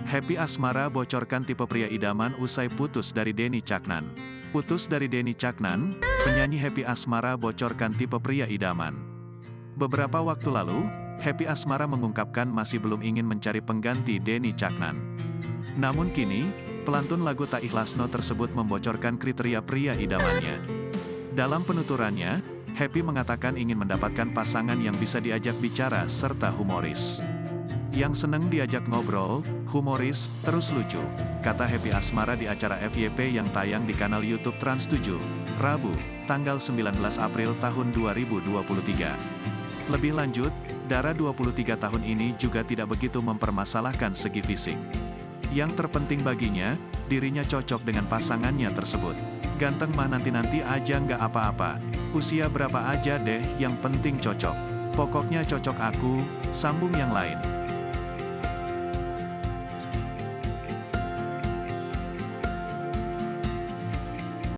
Happy asmara bocorkan tipe pria idaman usai putus dari Denny Caknan. Putus dari Denny Caknan, penyanyi Happy Asmara bocorkan tipe pria idaman. Beberapa waktu lalu, Happy Asmara mengungkapkan masih belum ingin mencari pengganti Denny Caknan. Namun kini, pelantun lagu Tak Ikhlasno tersebut membocorkan kriteria pria idamannya. Dalam penuturannya, Happy mengatakan ingin mendapatkan pasangan yang bisa diajak bicara serta humoris. Yang seneng diajak ngobrol, humoris, terus lucu, kata Happy Asmara di acara FYP yang tayang di kanal YouTube Trans 7, Rabu, tanggal 19 April tahun 2023. Lebih lanjut, Dara 23 tahun ini juga tidak begitu mempermasalahkan segi fisik. Yang terpenting baginya, dirinya cocok dengan pasangannya tersebut. Ganteng mah nanti-nanti aja nggak apa-apa. Usia berapa aja deh, yang penting cocok. Pokoknya cocok aku, sambung yang lain.